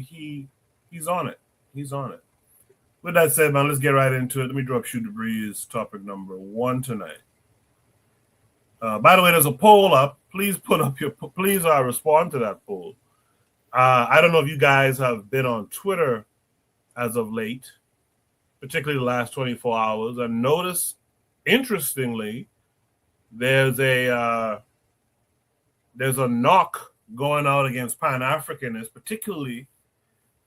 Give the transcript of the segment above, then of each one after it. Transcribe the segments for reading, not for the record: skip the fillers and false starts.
he's on it. He's on it. With that said, man, let's get right into it. Let me drop Shoot the Breeze topic number 1 tonight. By the way, there's a poll up. Please respond to that poll. I don't know if you guys have been on Twitter as of late, particularly the last 24 hours, and notice, interestingly, there's a knock going out against Pan-Africanists, particularly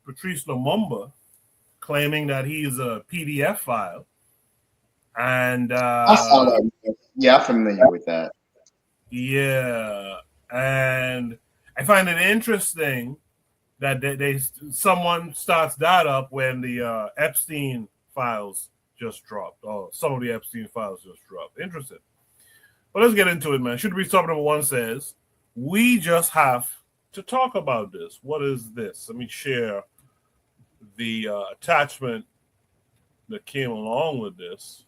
Patrice Lumumba, claiming that he's a PDF file. And I saw that. Yeah, I'm familiar with that. Yeah, and I find it interesting that someone starts that up when the Epstein files just dropped, or some of the Epstein files just dropped. Interesting. But let's get into it, man. Should be topic number 1 says, we just have to talk about this. What is this? Let me share the attachment that came along with this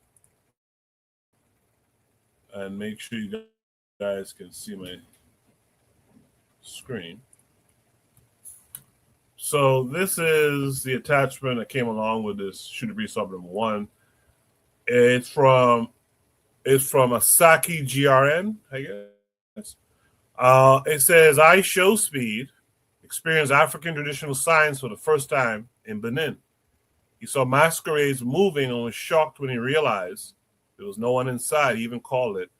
and make sure you guys can see my screen. So this is the attachment that came along with this Should Be Sub number 1. It's from Asaki GRN, I guess. It says, IShowSpeed experienced African traditional science for the first time in Benin. He saw masquerades moving and was shocked when he realized there was no one inside. He even called it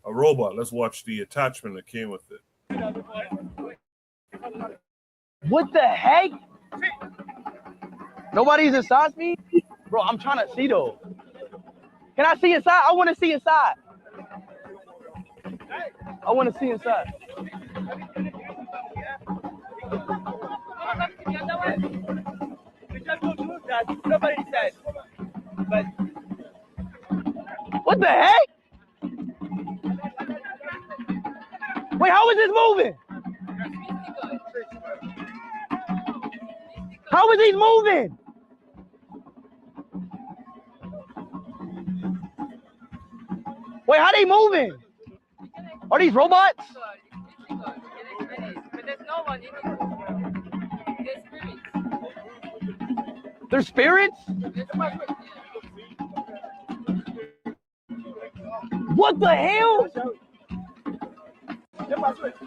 a robot. Let's watch the attachment that came with it. What the heck? Nobody's inside me? Bro, I'm trying to see though. Can I see inside? I want to see inside. I want to see inside. What the heck? Wait, how is this moving? How is he moving? Wait, how they moving? Are these robots? But there's no one in it. They're spirits? What the hell?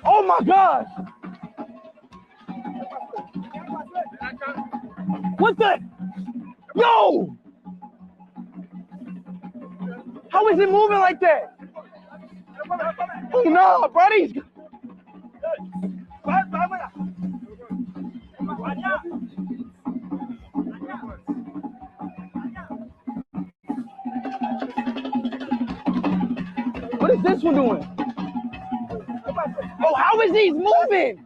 Oh my gosh! What the? Yo! How is it moving like that? Oh no, buddies! What is this one doing? Oh, how is he moving?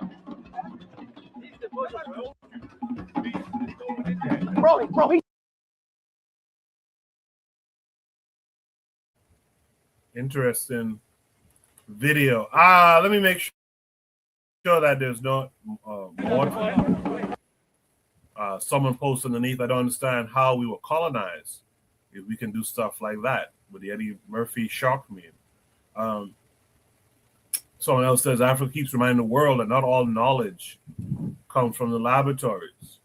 Bro, he. Interesting video. Let me make sure that there's no more. Someone posted underneath, I don't understand how we were colonized if we can do stuff like that with the Eddie Murphy shark meme. Someone else says, Africa keeps reminding the world that not all knowledge comes from the laboratories.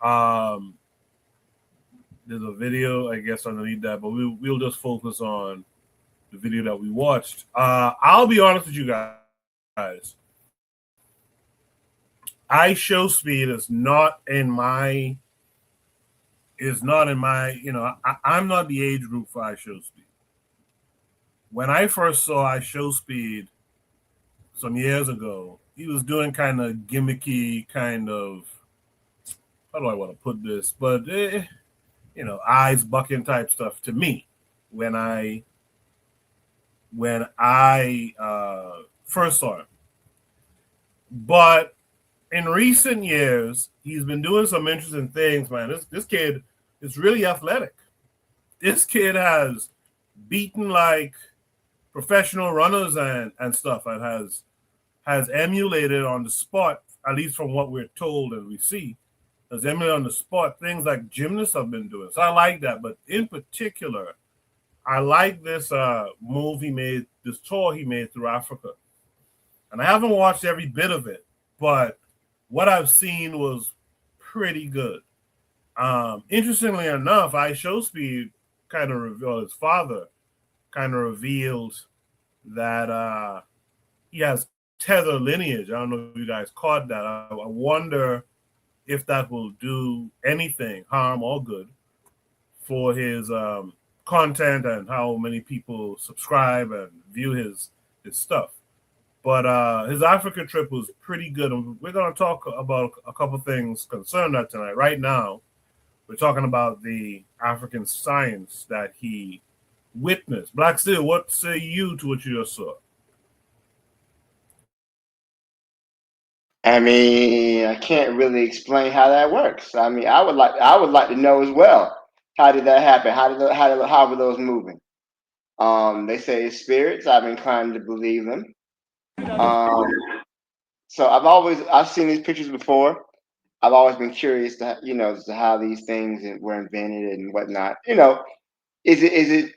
There's a video, I guess, underneath that, but we'll just focus on the video that we watched. I'll be honest with you guys. IShowSpeed is not in my, I'm not the age group for IShowSpeed. When I first saw IShowSpeed some years ago, he was doing kind of gimmicky, kind of, how do I want to put this? But, eyes bucking type stuff to me when I first saw him. But in recent years, he's been doing some interesting things, man. This kid is really athletic. This kid has beaten like professional runners and stuff, and has emulated on the spot, at least from what we're told and we see, has emulated on the spot things like gymnasts have been doing. So I like that. But in particular, I like this move he made, this tour he made through Africa. And I haven't watched every bit of it, but what I've seen was pretty good. Interestingly enough, IShowSpeed kind of revealed his father kind of revealed that he has tether lineage. I don't know if you guys caught that. I wonder if that will do anything, harm or good, for his content and how many people subscribe and view his stuff. But his Africa trip was pretty good, and we're going to talk about a couple things concerning that tonight. Right now, we're talking about the African science that he witnessed. Black Steel, what say you to what you just saw? I mean, I can't really explain how that works. I mean, I would like to know as well. How did that happen? How were those moving? They say it's spirits. I'm inclined to believe them. Um, so I've seen these pictures before. I've always been curious to as to how these things were invented and whatnot. If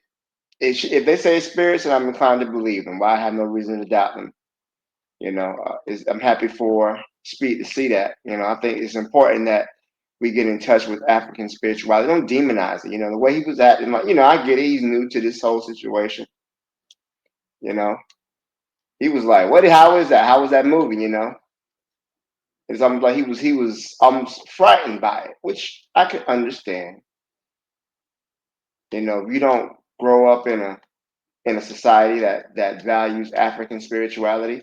they say it's spirits, and I'm inclined to believe them. Why I have no reason to doubt them. I'm happy for Speed to see that. I think it's important that we get in touch with African spirituality. Don't demonize it. The way he was acting, like, I get it. He's new to this whole situation. You know, he was like, "What? How is that? How was that moving?" It's almost like he was almost frightened by it, which I could understand. If you don't grow up in a society that values African spirituality,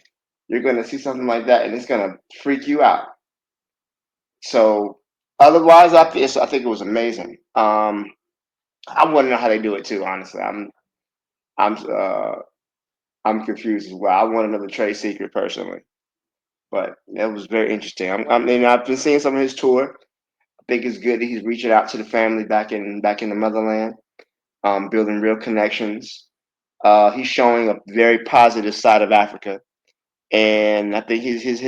you're going to see something like that, and it's going to freak you out. So, otherwise, I think it was amazing. I want to know how they do it too. Honestly, I'm uh, I'm confused as well. I want to know the trade secret personally, but it was very interesting. I've been seeing some of his tour. I think it's good that he's reaching out to the family back in the motherland, building real connections. He's showing a very positive side of Africa, and I think his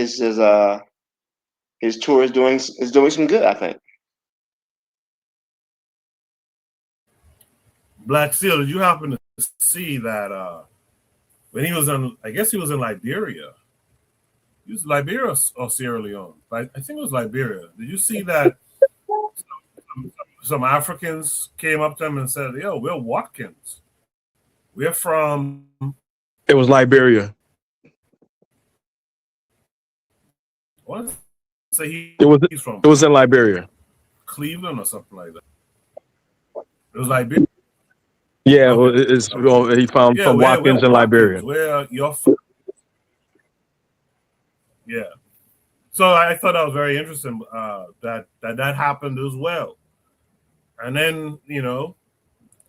tour is doing some good. I think. Black Steel, did you happen to see that when he was in, I guess he was in Liberia. He was Liberia or Sierra Leone. I think it was Liberia. Did you see that some Africans came up to him and said, "Yo, we're Watkins. We're from." It was Liberia. What? Say It was he's from it was in Liberia. Cleveland or something like that. It was Liberia. Yeah, Okay. he found Yeah, from we're Watkins in Watkins. Liberia. Where you're from. Yeah. So I thought that was very interesting that happened as well. And then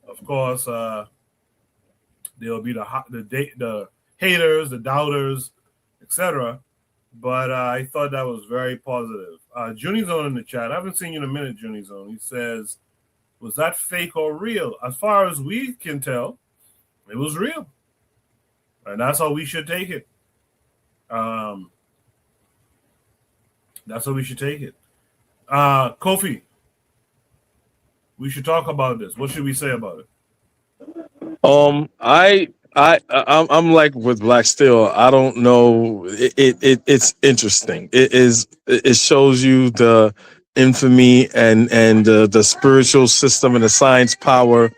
of course, there'll be the haters, the doubters, etc. But I thought that was very positive. Junie Zone in the chat. I haven't seen you in a minute, Junie Zone. He says, "Was that fake or real?" As far as we can tell, it was real, and that's how we should take it. Um, that's how we should take it. Kofi, we should talk about this. What should we say about it? I'm like with Black Steel. I don't know. It's interesting. It shows you the infamy and the spiritual system and the science power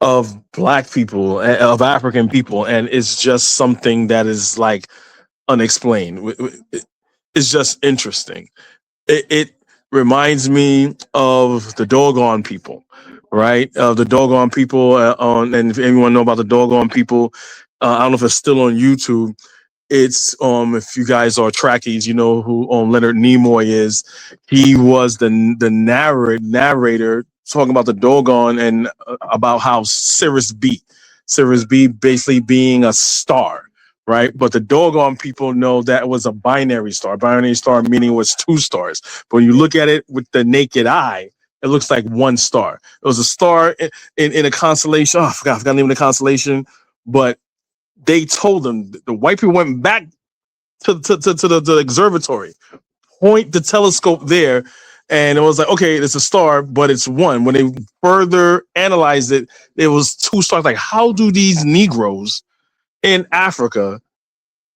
of Black people, of African people, and it's just something that is like unexplained. It's just interesting. It reminds me of the doggone people, right? The doggone people and if anyone know about the doggone people, I don't know if it's still on YouTube. It's if you guys are trackies, you know who Leonard Nimoy is. He was the narrator talking about the doggone and about how Cirrus B basically being a star, right? But the doggone people know that was a binary star. Binary star meaning it was two stars. But when you look at it with the naked eye, it looks like one star. It was a star in a constellation. Oh, I forgot the name of the constellation. But they told them, the white people went back to the observatory, point the telescope there, and it was like, okay, it's a star, but it's one. When they further analyzed it, it was two stars. Like, how do these Negroes in Africa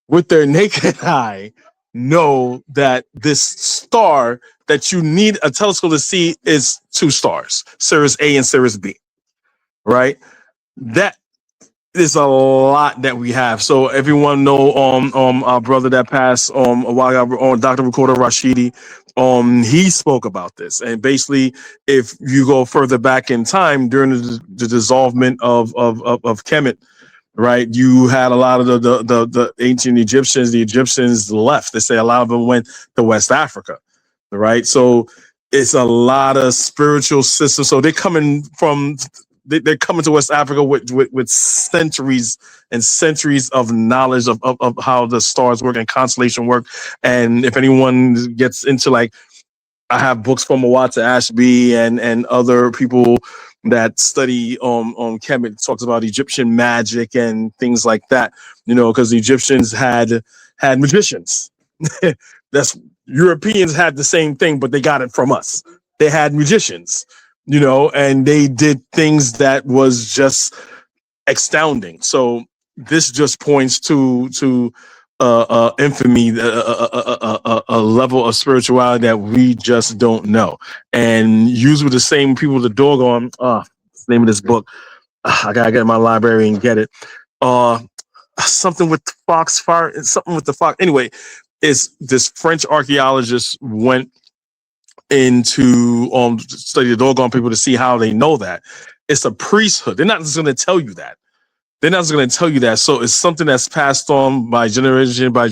with their naked eye know that this star that you need a telescope to see is two stars, Sirius A and Sirius B, right? That is a lot that we have. So everyone know our brother that passed a while ago, on Dr. Recorder Rashidi, he spoke about this. And basically, if you go further back in time during the dissolvement of Kemet, right, you had a lot of the ancient Egyptians. The Egyptians left. They say a lot of them went to West Africa, right? So it's a lot of spiritual systems. So they're coming from they're coming to West Africa with centuries and centuries of knowledge of how the stars work and constellation work. And if anyone gets into, like, I have books from Mawata Ashby and other people that study Kemet, talks about Egyptian magic and things like that, because the Egyptians had magicians. That's Europeans had the same thing, but they got it from us. They had magicians, and they did things that was just astounding. So this just points to infamy, a level of spirituality that we just don't know. And usually the same people, the doggone, what's the name of this book? I gotta get in my library and get it. Something with foxfire, something with the fox. Anyway, is this French archaeologist went into study the doggone people to see how they know that. It's a priesthood. They're not just going to tell you that. They're not going to tell you that. So it's something that's passed on by generation by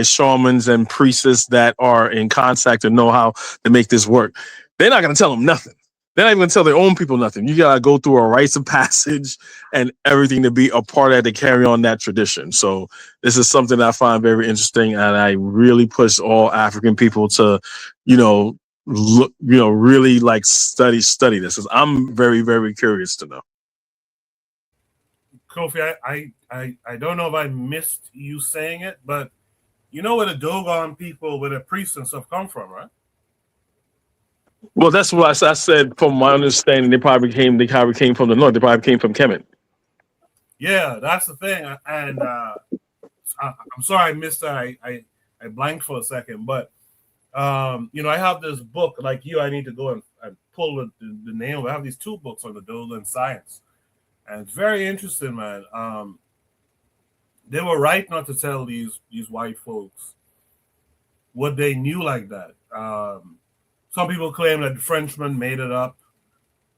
shamans and priests that are in contact and know how to make this work. They're not going to tell them nothing. They're not even going to tell their own people nothing. You got to go through a rites of passage and everything to be a part of that, to carry on that tradition. So this is something I find very interesting, and I really push all African people to, look, really like study this, because I'm very, very curious to know. Kofi, I don't know if I missed you saying it, but you know where the Dogon people, where the priests and stuff come from, right? Well, that's what I said. From my understanding, they probably came from the north. They probably came from Kemet. Yeah, that's the thing. And I'm sorry I missed that. I blanked for a second, but I have this book. Like you, I need to go and pull the name. I have these two books on the Dogon science, and it's very interesting, man. They were right not to tell these white folks what they knew like that. Some people claim that the Frenchmen made it up,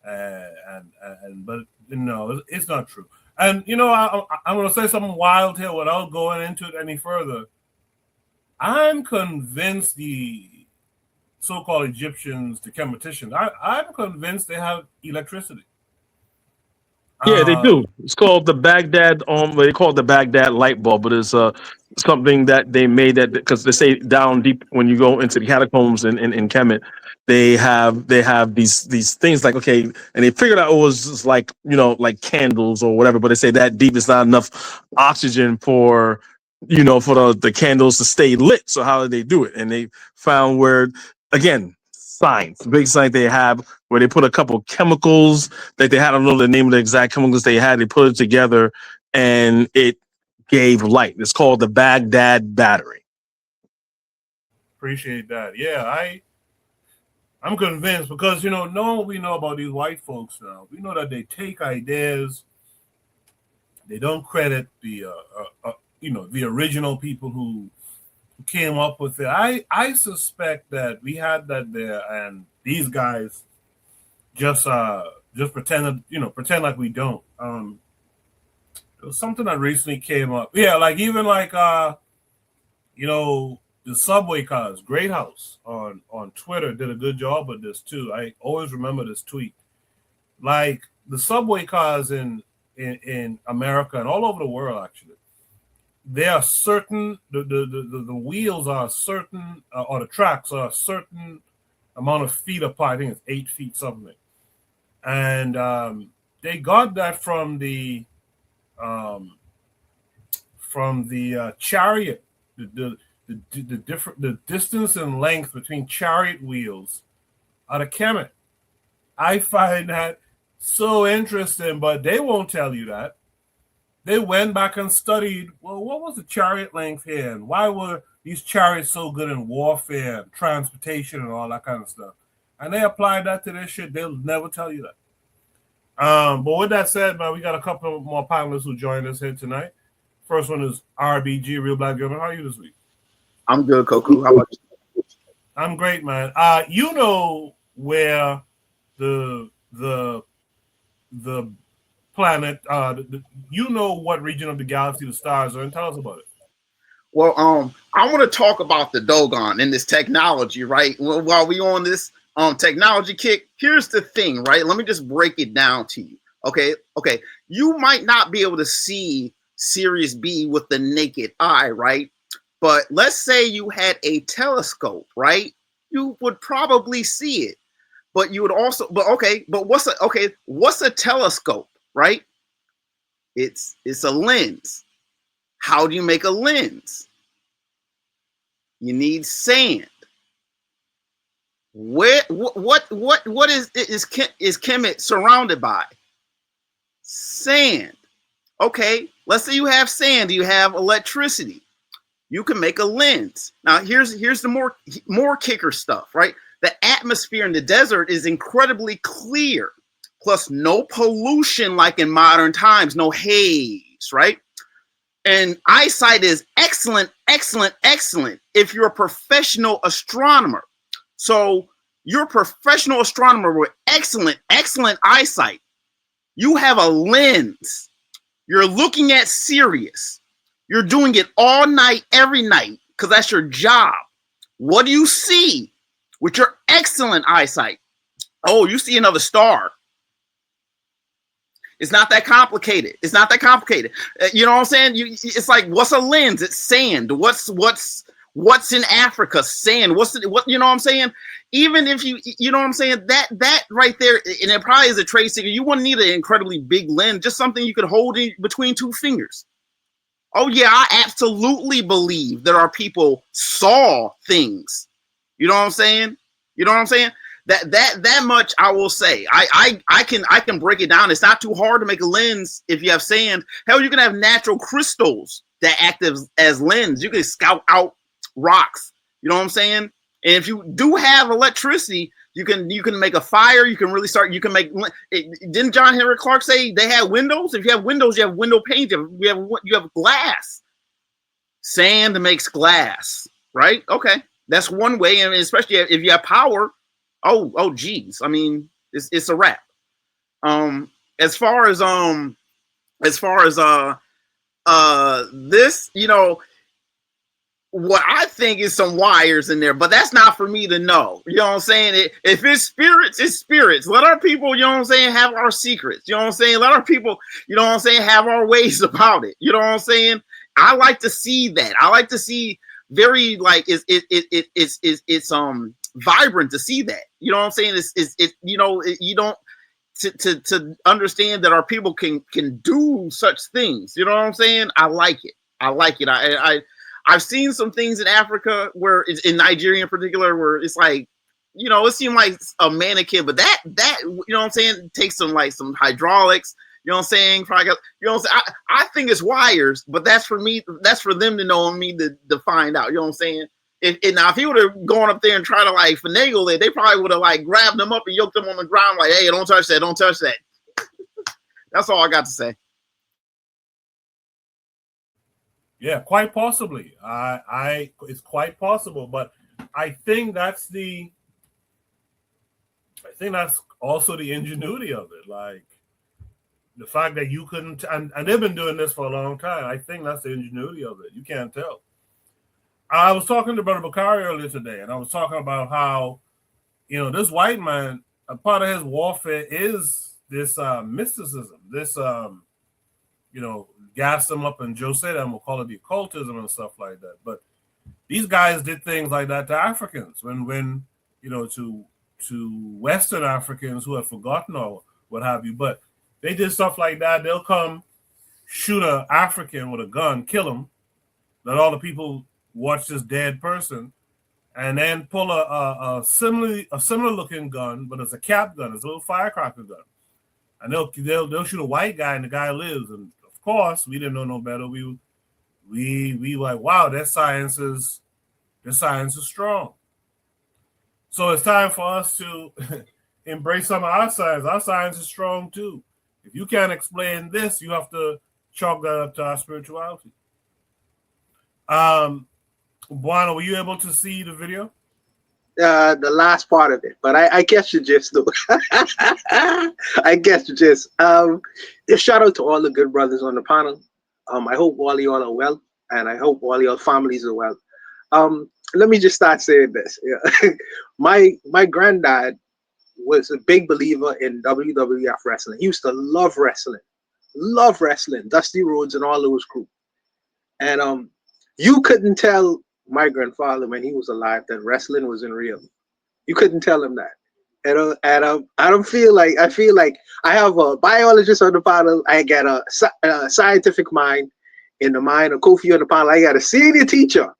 but no, it's not true. And I'm going to say something wild here without going into it any further. I'm convinced the so-called Egyptians, the Kemeticians, I'm convinced they have electricity. Yeah, they do. It's called the Baghdad. They call it the Baghdad light bulb, but it's something that they made, that because they say down deep when you go into the catacombs in Kemet, they have these things, like, okay, and they figured out it was just like like candles or whatever, but they say that deep is not enough oxygen for for the candles to stay lit. So how did they do it? And they found where, again, science, big science they have, where they put a couple chemicals that they had. I don't know the name of the exact chemicals they had. They put it together and it gave light. It's called the Baghdad battery. Appreciate that. Yeah, I'm convinced, because knowing what we know about these white folks now, we know that they take ideas, they don't credit the the original people who came up with it. I suspect that we had that there, and these guys just pretend like we don't. There was something that recently came up. Yeah, like even like the subway cars. Great House on Twitter did a good job with this too. I always remember this tweet. Like the subway cars in America and all over the world, actually, they are certain. The wheels are certain, or the tracks are a certain amount of feet apart. I think it's 8 feet something, and they got that from the chariot. The distance and length between chariot wheels out of Kemet. I find that so interesting, but they won't tell you that. they went back and studied, well, what was the chariot length here? And why were these chariots so good in warfare, and transportation, and all that kind of stuff? And they applied that to their shit. They'll never tell you that. But with that said, man, we got a couple more panelists who joined us here tonight. First one is RBG, Real Black Gentleman. How are you this week? I'm good, Koku. How about you? I'm great, man. You know where the planet, you know what region of the galaxy the stars are in. Tell us about it. Well, I want to talk about the Dogon and this technology, right? Well, while we on this technology kick, here's the thing, right? Let me just break it down to you. Okay. You might not be able to see Sirius B with the naked eye, right? But let's say you had a telescope, right? You would probably see it. But you would also, but what's a telescope, right? It's a lens. How do you make a lens? You need sand. What is Kemet surrounded by? Sand. Okay, let's say you have sand, you have electricity. You can make a lens. Now here's the more kicker stuff, right? The atmosphere in the desert is incredibly clear, plus no pollution like in modern times, no haze, right? And eyesight is excellent if you're a professional astronomer. So you're a professional astronomer with excellent eyesight. You have a lens. You're looking at Sirius. You're doing it all night, every night, because that's your job. What do you see with your excellent eyesight? Oh, you see another star. It's not that complicated. You know what I'm saying? It's like, what's a lens? It's sand. What's in Africa? Sand. What? You know what I'm saying? Even if you know what I'm saying, that right there, and it probably is a trade secret. You wouldn't need an incredibly big lens, just something you could hold in between two fingers. Oh yeah, I absolutely believe there are people saw things. You know what I'm saying? That much I will say. I can break it down. It's not too hard to make a lens if you have sand. Hell, you can have natural crystals that act as lens. You can scout out rocks. You know what I'm saying? And if you do have electricity, you can make a fire. You can really start. You can make. Didn't John Henry Clark say they had windows? If you have windows, you have window paint. You have glass. Sand makes glass, right? Okay, that's one way, and especially if you have power. Oh, geez. I mean, it's a wrap. As far as this, you know, what I think is some wires in there, but that's not for me to know. You know what I'm saying? If it's spirits, it's spirits. Let our people, you know what I'm saying, have our secrets. You know what I'm saying? Let our people, you know what I'm saying, have our ways about it. You know what I'm saying? I like to see that. I like to see very like it's vibrant to see that. You know what I'm saying? It's you know, you don't to understand that our people can do such things. You know what I'm saying? I like it. I've seen some things in Africa where it's in Nigeria in particular where it's like, you know, it seemed like a mannequin, but that you know what I'm saying, takes some hydraulics. You know what I'm saying? Probably got, you know what I'm saying? I think it's wires, but that's for me. That's for them to know and me to find out. You know what I'm saying? Now, if he would have gone up there and tried to like finagle it, they probably would have like grabbed them up and yoked them on the ground like, hey, don't touch that. Don't touch that. That's all I got to say. Yeah, quite possibly. It's quite possible, but I think that's also the ingenuity of it. Like the fact that you couldn't, and they've been doing this for a long time. I think that's the ingenuity of it. You can't tell. I was talking to Brother Bakari earlier today, and I was talking about how, you know, this white man, a part of his warfare is this mysticism, this, you know, gas them up, and Joe said, and we'll call it the occultism and stuff like that. But these guys did things like that to Africans when you know, to Western Africans who have forgotten or what have you. But they did stuff like that. They'll come shoot an African with a gun, kill him, let all the people watch this dead person, and then pull a similar looking gun, but it's a cap gun, it's a little firecracker gun, and they'll shoot a white guy, and the guy lives. And of course, we didn't know no better. We like, wow, that science is strong. So it's time for us to embrace some of our science. Our science is strong too. If you can't explain this, you have to chalk that up to our spirituality. Buana, were you able to see the video? The last part of it, but I guess you just do. I guess you just. Shout out to all the good brothers on the panel. I hope all y'all are well, and I hope all your families are well. Let me just start saying this. Yeah. My granddad was a big believer in WWF wrestling. He used to love wrestling, Dusty Rhodes and all those crew. And you couldn't tell my grandfather when he was alive that wrestling wasn't real. You couldn't tell him that. And I don't feel like I have a biologist on the panel. I got a scientific mind in the mind of Kofi on the panel. I got a senior teacher.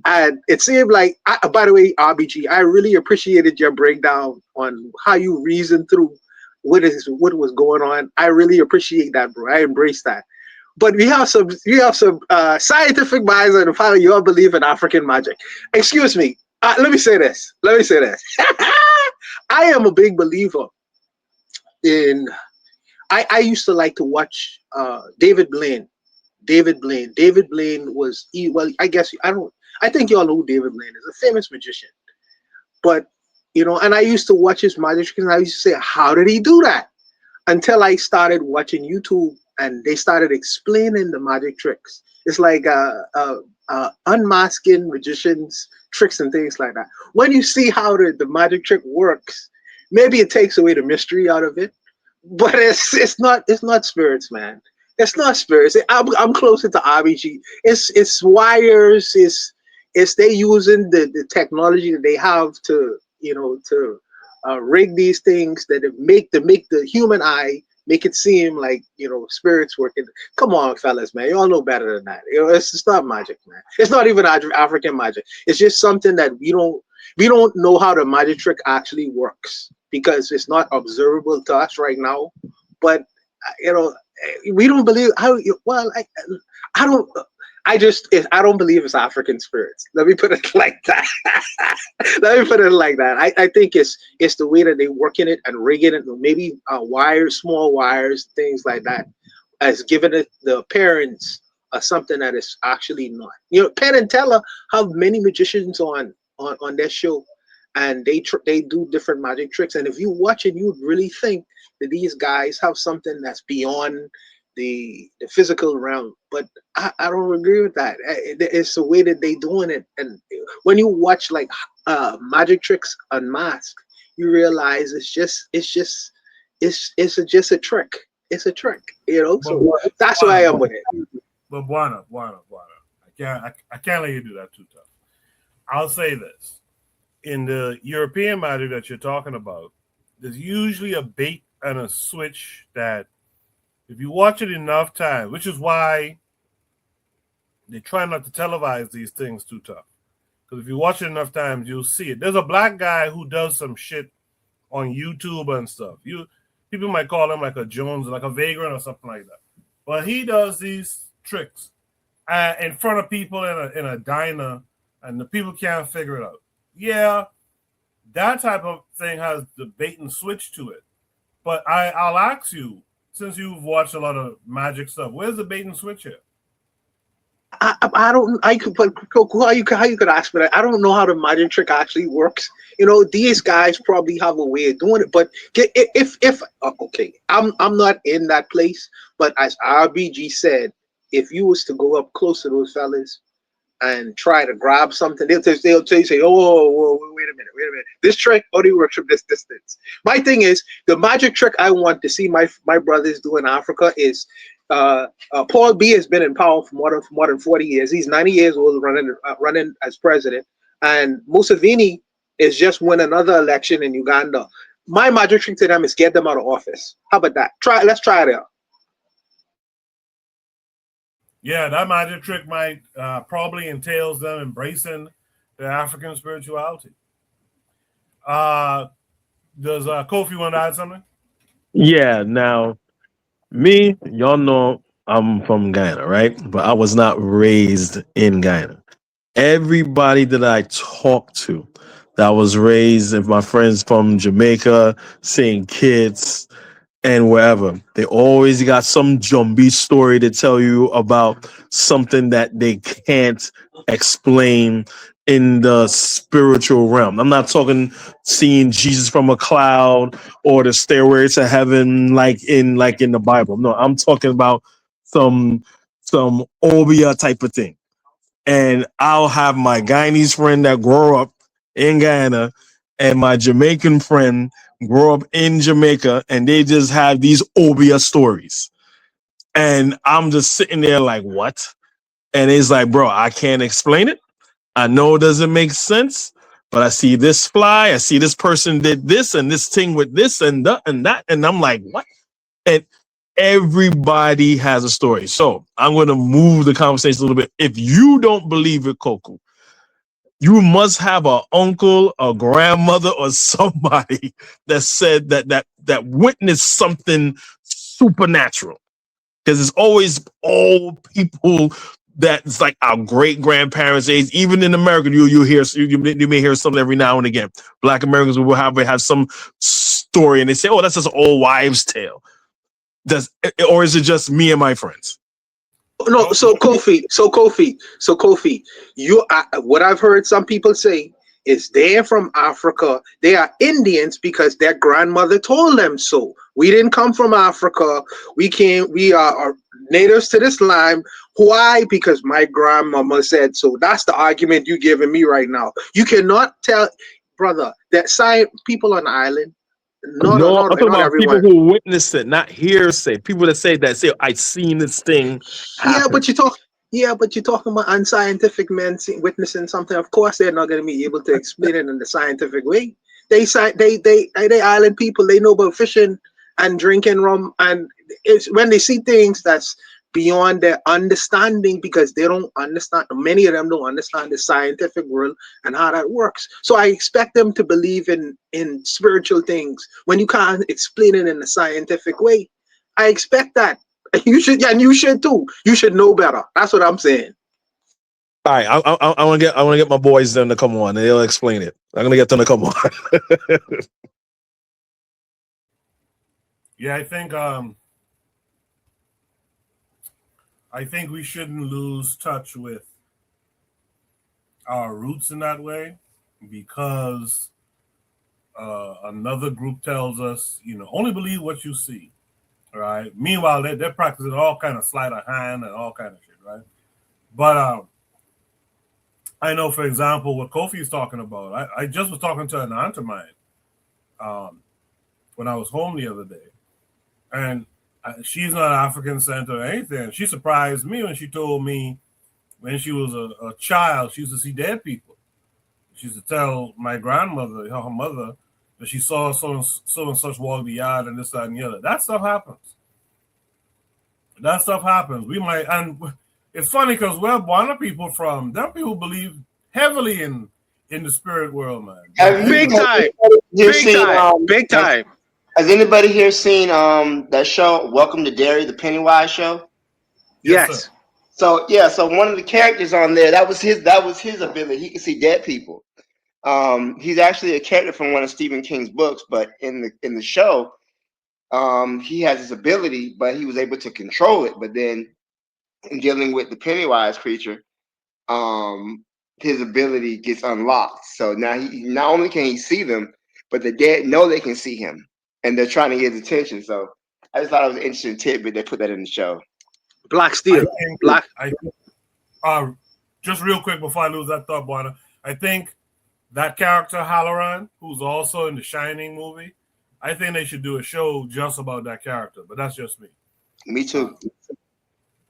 And it seemed like, by the way, RBG, I really appreciated your breakdown on how you reasoned through what was going on. I really appreciate that, bro. I embrace that. But we have some scientific minds on the panel. You all believe in African magic. Excuse me. Let me say this. I am a big believer in. I used to like to watch David Blaine. David Blaine was well. I guess I don't. I think y'all know who David Blaine is, a famous magician. But and I used to watch his magic tricks, and I used to say, how did he do that? Until I started watching YouTube, and they started explaining the magic tricks. It's like unmasking magicians' tricks and things like that. When you see how the magic trick works, maybe it takes away the mystery out of it. But it's not spirits, man. It's not spirits. I'm closer to RBG. It's wires. It's they using the technology that they have to rig these things that make the human eye make it seem like spirits working. Come on, fellas, man. You all know better than that. It's not magic, man. It's not even African magic. It's just something that we don't know how the magic trick actually works because it's not observable to us right now. But we don't believe how. Well, I don't. I don't believe it's African spirits. Let me put it like that. I think it's the way that they work in it and rigging it. Maybe wires, small wires, things like that, as giving it the appearance of something that is actually not. Penn and Teller have many magicians on their show, and they do different magic tricks. And if you watch it, you would really think that these guys have something that's beyond the physical realm. But I don't agree with that. It's the way that they doing it. And when you watch like magic tricks unmasked, you realize it's just a trick. It's a trick, so that's why I am with it. But Buana, I can't let you do that too tough. I'll say this. In the European magic that you're talking about, there's usually a bait and a switch that if you watch it enough times, which is why they try not to televise these things too tough. Because if you watch it enough times, you'll see it. There's a black guy who does some shit on YouTube and stuff. People might call him like a Jones, like a vagrant or something like that. But he does these tricks in front of people in a diner, and the people can't figure it out. Yeah, that type of thing has the bait and switch to it. But I'll ask you, since you've watched a lot of magic stuff, where's the bait and switch here? I don't. I could, but how you could ask me that? I don't know how the magic trick actually works. These guys probably have a way of doing it. But if okay, I'm not in that place. But as RBG said, if you was to go up close to those fellas and try to grab something, they'll tell you, say, oh, wait a minute. This trick only works from this distance. My thing is, the magic trick I want to see my brothers do in Africa is Paul B has been in power for more than 40 years. He's 90 years old, running as president, and Museveni is just won another election in Uganda. My magic trick to them is get them out of office. How about that? Let's try it out. Yeah, that magic trick might probably entails them embracing the African spirituality. Does Kofi want to add something? Yeah. Now, me, y'all know I'm from Guyana, right? But I was not raised in Guyana. Everybody that I talked to that was raised, if my friends from Jamaica, St. Kitts, and wherever, they always got some jumbie story to tell you about something that they can't explain in the spiritual realm. I'm not talking seeing Jesus from a cloud or the stairway to heaven like in the Bible. No, I'm talking about some some Obia type of thing. And I'll have my Guyanese friend that grew up in Guyana and my Jamaican friend grow up in Jamaica, and they just have these Obia stories. And I'm just sitting there like, what? And it's like, bro, I can't explain it. I know it doesn't make sense, but I see this fly, I see this person did this and this thing with this and that and that. And I'm like, what? And everybody has a story. So I'm going to move the conversation a little bit. If you don't believe it, Koku, you must have an uncle, a grandmother, or somebody that said that witnessed something supernatural. Because it's always old people that's like our great grandparents' age. Even in America, you may hear something every now and again. Black Americans will have some story, and they say, "Oh, that's just an old wives' tale." Or is it just me and my friends? No, so Kofi, what I've heard some people say is they're from Africa. They are Indians because their grandmother told them so. We didn't come from Africa. We are natives to this land. Why? Because my grandmama said so. That's the argument you're giving me right now. You cannot tell, brother, that people on the island, No, I'm talking not about people everyone. who witness it, not hearsay. People that say I seen this thing Yeah, happen. but you're talking about unscientific men witnessing something. Of course, they're not going to be able to explain it in the scientific way. They island people. They know about fishing and drinking rum, and it's when they see things that's beyond their understanding because they don't understand. Many of them don't understand the scientific world and how that works. So I expect them to believe in spiritual things when you can't explain it in a scientific way. I expect that. You should, yeah, and you should too. You should know better. That's what I'm saying. All right, I want to get my boys them to come on, and they'll explain it. I'm gonna get them to come on. Yeah, I think we shouldn't lose touch with our roots in that way because another group tells us, only believe what you see, right? Meanwhile, they're practicing all kind of sleight of hand and all kind of shit, right? But I know, for example, what Kofi is talking about. I just was talking to an aunt of mine um, when I was home the other day, and she's not African descent or anything. She surprised me when she told me when she was a child, she used to see dead people. She used to tell my grandmother, her mother, that she saw so and such walk the yard and this, that, and the other. That stuff happens. That stuff happens. We might, and it's funny because where Boana people from, them people believe heavily in the spirit world, man. Have you Big has time, anybody here big seen time, big time. has anybody here seen that show Welcome to Derry, the Pennywise show? Yes, sir. Yes. So yeah, so one of the characters on there, that was his ability. He could see dead people. He's actually a character from one of Stephen King's books, but in the show, he has his ability, but he was able to control it. But then in dealing with the Pennywise creature, um, his ability gets unlocked. So now he not only can he see them, but the dead know they can see him, and they're trying to get his attention. So I just thought it was an interesting tidbit. They put that in the show. Black I Steel. think Black. I just real quick before I lose that thought, Boana, I think that character Halloran, who's also in the Shining movie, I think they should do a show just about that character. But that's just me. Me Uh, too.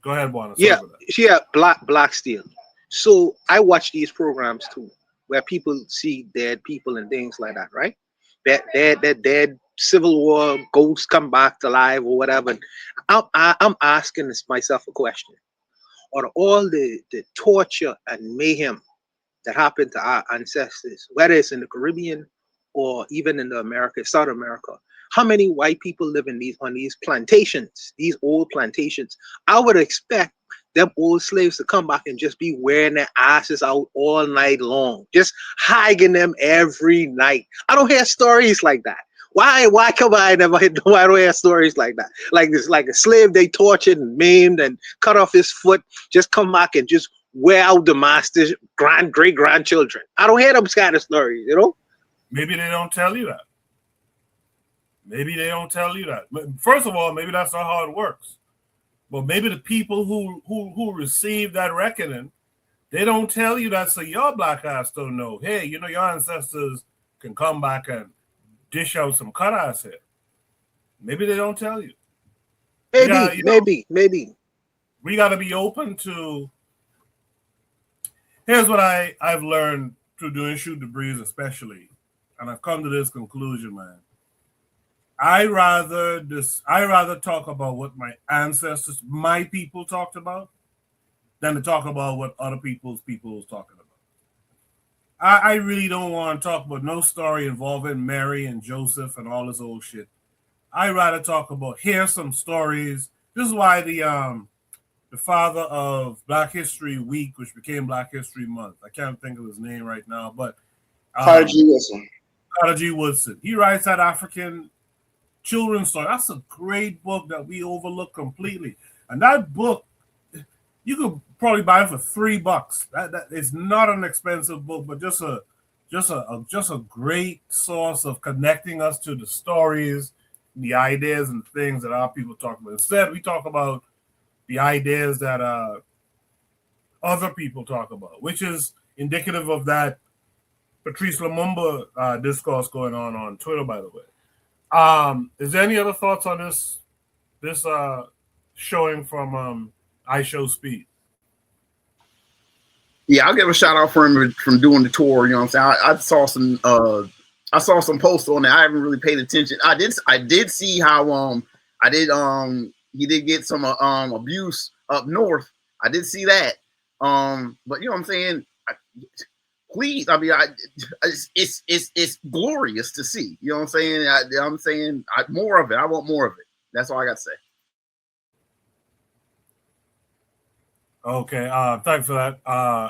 go ahead, Boana. Sorry Yeah, for that. yeah. Black Steel. So I watch these programs too, where people see dead people and things like that, right? That dead Civil War ghosts come back to life or whatever. I'm asking myself a question: out of all the torture and mayhem that happened to our ancestors, whether it's in the Caribbean or even in the South America, how many white people live in these on these plantations, these old plantations. I would expect them old slaves to come back and just be wearing their asses out all night long, just hiking them every night. I don't hear stories like that. Why come I never why don't I hear stories like that? Like this, like a slave they tortured and maimed and cut off his foot, just come back and just wear out the master's great grandchildren. I don't hear them kind of stories, you know? Maybe they don't tell you that. Maybe they don't tell you that. First of all, maybe that's not how it works. But maybe the people who receive that reckoning, they don't tell you that, so your black ass don't know. Hey, you know, your ancestors can come back and dish out some cut ass here. Maybe they don't tell you. Maybe. We got to be open to. Here's what I've learned through doing Shoot the Breeze, especially, and I've come to this conclusion, man. I rather talk about what my ancestors, my people, talked about, than to talk about what other people's people was talking about. I really don't want to talk about no story involving Mary and Joseph and all this old shit. I rather talk about here's some stories. This is why the father of Black History Week, which became Black History Month, I can't think of his name right now, but Carter G. Woodson. Carter G. Woodson. He writes that African children's story. That's a great book that we overlook completely. And that book, you could probably buy it for $3. That is not an expensive book, but just a great source of connecting us to the stories, the ideas, and things that our people talk about. Instead, we talk about the ideas that other people talk about, which is indicative of that Patrice Lumumba discourse going on Twitter, by the way. Is there any other thoughts on this showing from IShowSpeed? Yeah, I'll give a shout out for him from doing the tour. You know what I'm saying? I saw some posts on it. I haven't really paid attention. I did see how he did get some abuse up north. I did see that. But you know what I'm saying? Please, I mean, it's glorious to see. You know what I'm saying? More of it. I want more of it. That's all I got to say. Okay, thanks for that.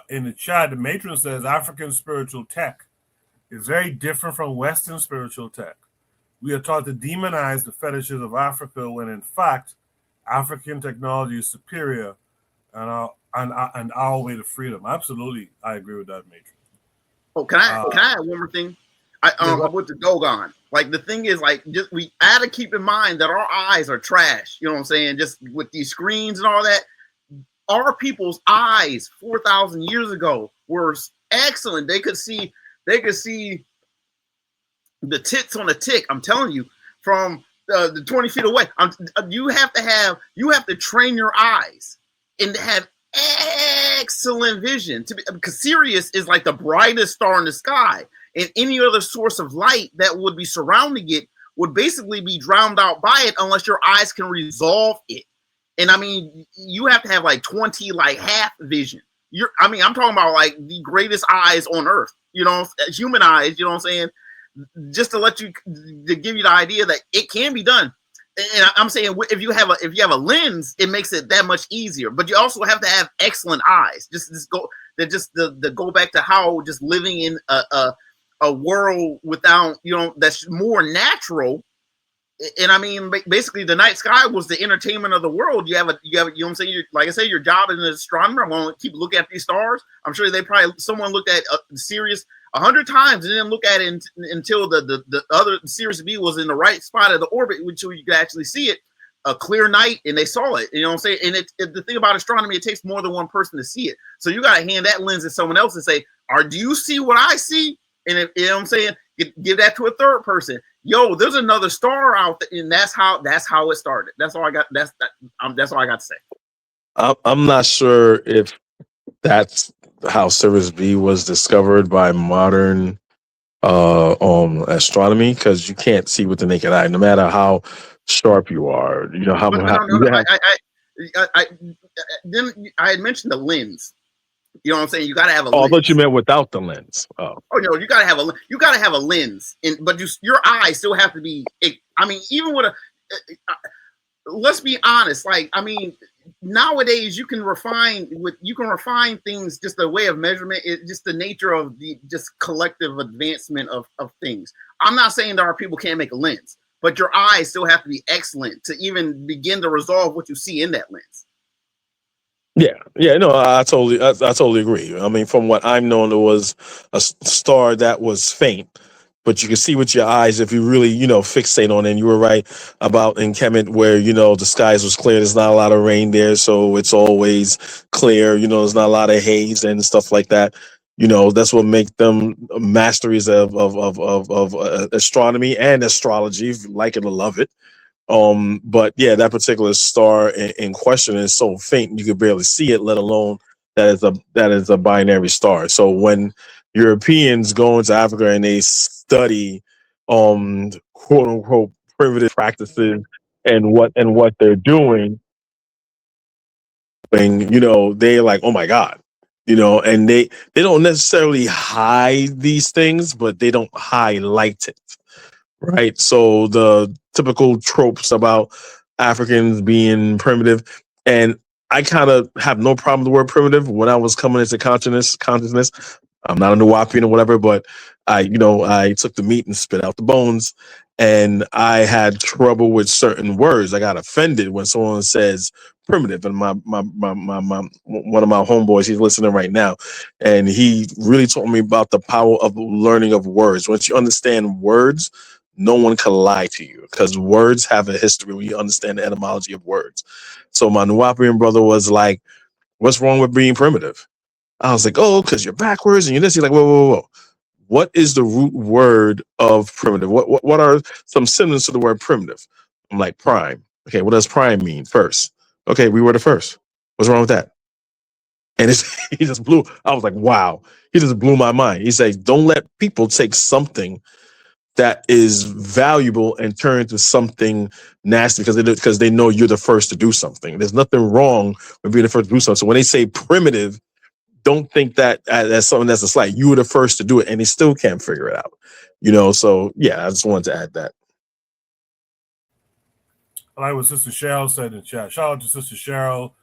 In the chat, the matron says African spiritual tech is very different from Western spiritual tech. We are taught to demonize the fetishes of Africa when, in fact, African technology is superior and our way to freedom. Absolutely, I agree with that, matron. Oh, can I add one more thing? I put the Dogon. Like the thing is, like, just we had to keep in mind that our eyes are trash. You know what I'm saying? Just with these screens and all that. Our people's eyes 4,000 years ago were excellent. They could see the tits on a tick. I'm telling you, from the 20 feet away. You have to train your eyes and to have excellent vision because Sirius is like the brightest star in the sky, and any other source of light that would be surrounding it would basically be drowned out by it unless your eyes can resolve it. And I mean, you have to have like 20 like half vision. I'm talking about like the greatest eyes on earth, you know, human eyes, you know what I'm saying? Just to give you the idea that it can be done. And I'm saying if you have a lens, it makes it that much easier. But you also have to have excellent eyes. Just go back to how just living in a world without, you know, that's more natural. And I mean, basically, the night sky was the entertainment of the world. You know what I'm saying? Like I say, your job as an astronomer, I'm going to keep looking at these stars. I'm sure someone looked at Sirius 100 times and didn't look at it until the other Sirius B was in the right spot of the orbit, which you could actually see it, a clear night, and they saw it. You know what I'm saying? And the thing about astronomy, it takes more than one person to see it. So you got to hand that lens to someone else and say, do you see what I see? And if, you know what I'm saying? Give that to a third person. Yo, there's another star out there, and that's how it started. That's all I got. That's all I got to say. I'm not sure if that's how Sirius B was discovered by modern astronomy, because you can't see with the naked eye, no matter how sharp you are. You know how. I had mentioned the lens. You know what I'm saying? You got to have a lens. Oh, I thought you meant without the lens. Oh no, you got to have a lens, but your eyes still have to be I mean, even with let's be honest. Like, I mean, nowadays you can refine things. Just the way of measurement, just the nature of the just collective advancement of things. I'm not saying there are people can't make a lens, but your eyes still have to be excellent to even begin to resolve what you see in that lens. Yeah, no, I totally agree. I mean, from what I'm known, there was a star that was faint, but you can see with your eyes if you really, fixate on it. And you were right about in Kemet where, the skies was clear. There's not a lot of rain there, so it's always clear. There's not a lot of haze and stuff like that. That's what make them masteries of astronomy and astrology, if you like it or love it. But yeah, that particular star in question is so faint you could barely see it, let alone that is a binary star. So when Europeans go into Africa and they study quote unquote primitive practices and what they're doing, they're like, oh my God. And they don't necessarily hide these things, but they don't highlight it. Right. So the typical tropes about Africans being primitive, and I kind of have no problem with the word primitive. When I was coming into consciousness, I'm not a Nuwapian or whatever, but I took the meat and spit out the bones, and I had trouble with certain words. I got offended when someone says primitive, and my one of my homeboys, he's listening right now, and he really taught me about the power of learning of words. Once you understand words, no one can lie to you because words have a history when you understand the etymology of words. So my Nuwapian brother was like, what's wrong with being primitive? I was like, oh, because you're backwards and you're this. He's like, whoa. What is the root word of primitive? What are some synonyms to the word primitive? I'm like, prime. Okay, what does prime mean first? Okay, we were the first. What's wrong with that? And he just blew. I was like, wow. He just blew my mind. He said, don't let people take something that is valuable and turn into something nasty because they know you're the first to do something. There's nothing wrong with being the first to do something. So when they say primitive, don't think that as something that's a slight. You were the first to do it, and they still can't figure it out. So yeah, I just wanted to add that. I like what Sister Cheryl said in the chat. Shout out to Sister Cheryl,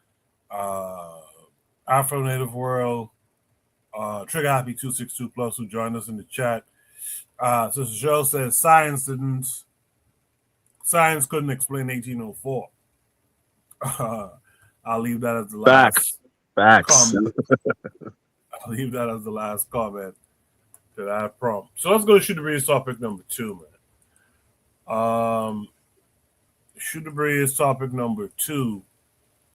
Afro Native World, Trigger Happy 262 Plus, who joined us in the chat. Sister Cheryl says science couldn't explain 1804. I'll leave that as the last Facts. comment. I'll leave that as the last comment to that prompt. So let's go to Shoot the Breeze topic number 2, man. Shoot the Breeze topic number 2